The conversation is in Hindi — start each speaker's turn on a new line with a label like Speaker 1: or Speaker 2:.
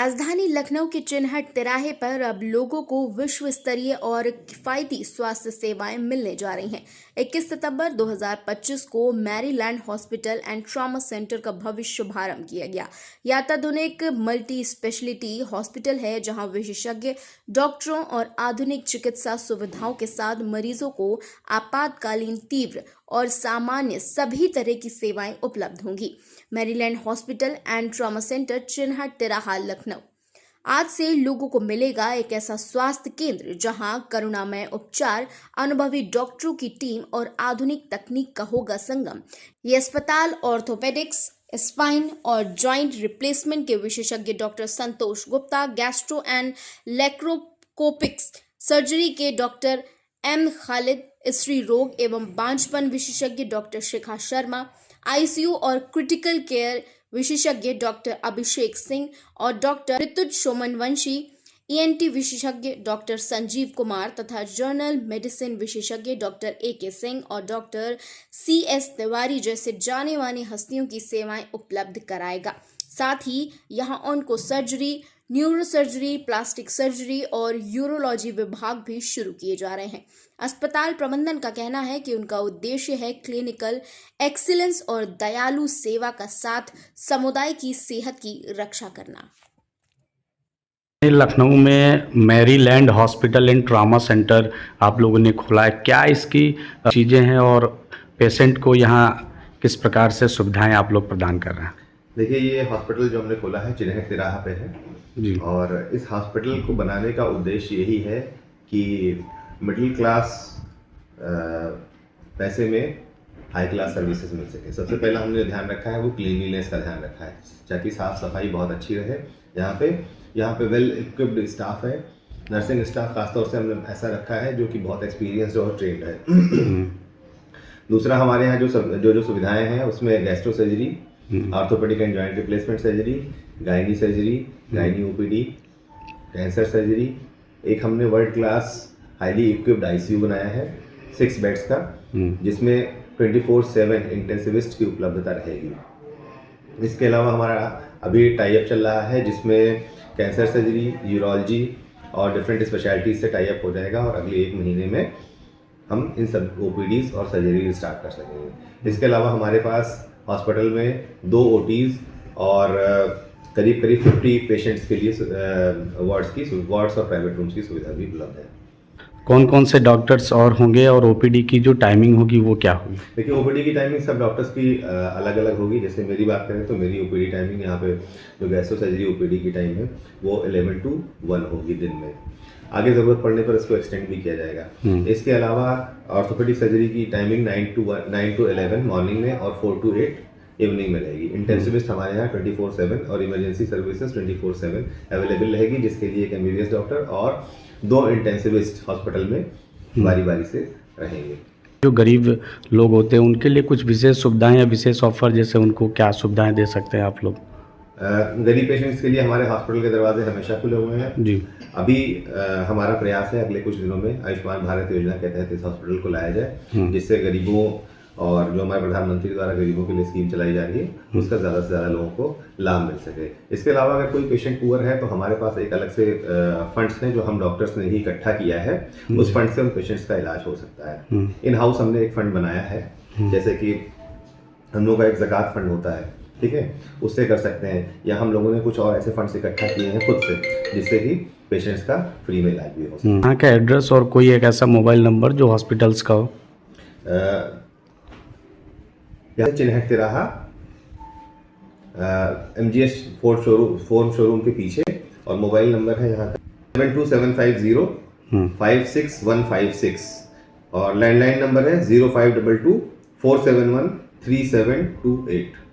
Speaker 1: राजधानी लखनऊ के चिन्हट तिराहे पर अब लोगों को विश्व स्तरीय और किफायती स्वास्थ्य सेवाएं मिलने जा रही हैं। 21 सितंबर 2025 को Maryland Hospital and Trauma centre का भव्य शुभारंभ किया गया। यह अत्याधुनिक मल्टी स्पेशलिटी हॉस्पिटल है, जहां विशेषज्ञ डॉक्टरों और आधुनिक चिकित्सा सुविधाओं के साथ मरीजों को आपातकालीन, तीव्र और सामान्य सभी तरह की सेवाएं उपलब्ध होंगी। Maryland Hospital and Trauma Centre, Chinhat तिराहा, लखनऊ। आज से लोगों को मिलेगा एक ऐसा स्वास्थ्य केंद्र जहां करुणामय उपचार, अनुभवी डॉक्टरों की टीम और आधुनिक तकनीक का होगा संगम। ये अस्पताल ऑर्थोपेडिक्स, स्पाइन और जॉइंट रिप्लेसमेंट के विशेषज्ञ doctor Santosh Gupta, gastro and laparoscopics surgery के डॉक्टर एम खालिद, स्त्री रोग एवं बांझपन विशेषज्ञ डॉक्टर शिखा शर्मा, आईसीयू और क्रिटिकल केयर विशेषज्ञ डॉक्टर अभिषेक सिंह और डॉक्टर ऋतुज सोमनवंशी, ईएनटी विशेषज्ञ डॉक्टर संजीव कुमार तथा जर्नल मेडिसिन विशेषज्ञ डॉक्टर AK सिंह और डॉक्टर CS तिवारी जैसे जाने मानी हस्तियों की सेवाएं उपलब्ध कराएगा। साथ ही यहां onco surgery, neuro surgery, plastic surgery और यूरोलॉजी विभाग भी शुरू किए जा रहे हैं। अस्पताल प्रबंधन का कहना है कि उनका उद्देश्य है क्लिनिकल एक्सीलेंस और दयालु सेवा का साथ समुदाय की सेहत की रक्षा करना।
Speaker 2: लखनऊ में Maryland Hospital and Trauma centre आप लोगों ने खोला है, क्या इसकी चीज़ें हैं और पेशेंट को यहाँ किस प्रकार से सुविधाएं आप लोग प्रदान कर रहे हैं?
Speaker 3: देखिए, ये हॉस्पिटल जो हमने खोला है चिन्हट तिराहा पे है
Speaker 2: जी।
Speaker 3: और इस हॉस्पिटल को बनाने का उद्देश्य यही है कि मिडिल क्लास पैसे में हाई क्लास सर्विसेज मिल सके। सबसे पहला हमने ध्यान रखा है वो क्लीनलीनेस का ध्यान रखा है, ताकि साफ़ सफाई बहुत अच्छी रहे। यहाँ पे वेल इक्विप्ड स्टाफ है, नर्सिंग स्टाफ खासतौर से हमने ऐसा रखा है जो कि बहुत एक्सपीरियंस्ड और ट्रेंड है। दूसरा, हमारे यहाँ जो सुविधाएं हैं उसमें gastro surgery, orthopaedic and joint replacement surgery, gynae surgery, gynae OPD, cancer surgery. एक हमने world class highly equipped ICU बनाया है 6 बेड्स का, जिसमें 24/7 इंटेंसिविस्ट की उपलब्धता रहेगी। इसके अलावा हमारा अभी टाई अप चल रहा है जिसमें कैंसर सर्जरी, यूरोलॉजी और डिफरेंट स्पेशलिटीज से टाई अप हो जाएगा और अगले 1 महीने में हम इन सब OPDs और सर्जरी स्टार्ट कर सकेंगे। इसके अलावा हमारे पास हॉस्पिटल में 2 OTs और करीब 50 पेशेंट्स के लिए वार्ड्स और प्राइवेट रूम्स की सुविधा भी उपलब्ध है।
Speaker 2: कौन कौन से डॉक्टर्स और होंगे और OPD की जो टाइमिंग होगी वो क्या होगी?
Speaker 3: देखिए, OPD की टाइमिंग सब डॉक्टर्स की अलग अलग होगी। जैसे मेरी बात करें तो मेरी OPD टाइमिंग यहाँ पे जो गैस्ट्रो सर्जरी OPD की टाइम है वो 11 to 1 होगी दिन में। आगे ज़रूरत पड़ने पर इसको एक्सटेंड भी किया जाएगा। इसके अलावा ऑर्थोपेडिक सर्जरी की टाइमिंग 9 to 11 मॉर्निंग में और 4 to 8 इवनिंग में रहेगी। इंटेंसिविस्ट हमारे यहाँ 24/7 और इमरजेंसी सर्विसेज 24/7 अवेलेबल रहेगी, जिसके लिए एक MBBS डॉक्टर और 2 इंटेंसिविस्ट हॉस्पिटल में बारी बारी से रहेंगे।
Speaker 2: जो गरीब लोग होते हैं उनके लिए कुछ विशेष सुविधाएं या विशेष ऑफर, जैसे उनको क्या सुविधाएं दे सकते हैं आप लोग?
Speaker 3: गरीब पेशेंट्स के लिए हमारे हॉस्पिटल के दरवाजे हमेशा खुले हुए हैं
Speaker 2: जी।
Speaker 3: अभी हमारा प्रयास है अगले कुछ दिनों में आयुष्मान भारत योजना के तहत इस हॉस्पिटल को लाया जाए, जिससे गरीबों और जो हमारे प्रधानमंत्री द्वारा गरीबों के लिए स्कीम चलाई जा रही है उसका ज़्यादा से ज़्यादा लोगों को लाभ मिल सके। इसके अलावा अगर कोई पेशेंट पुअर है तो हमारे पास एक अलग से फंड्स हैं जो हम डॉक्टर्स ने ही इकट्ठा किया है। उस फंड से उन पेशेंट्स का इलाज हो सकता है। इन हाउस हमने एक फंड बनाया है, जैसे कि हम लोगों का एक ज़कात फंड होता है, ठीक है, उससे कर सकते हैं, या हम लोगों ने कुछ और ऐसे फंड्स इकट्ठा किए हैं खुद से, जिससे कि पेशेंट्स का फ्री में इलाज भी हो सके।
Speaker 2: यहाँ का एड्रेस और कोई एक ऐसा मोबाइल नंबर जो हॉस्पिटल्स का हो?
Speaker 3: यहाँ चिन्हट तिराहा MGS फोर्थ शोरूम के पीछे, और मोबाइल नंबर है यहाँ का 72750 56156 और लैंडलाइन नंबर है 0522 471 3728।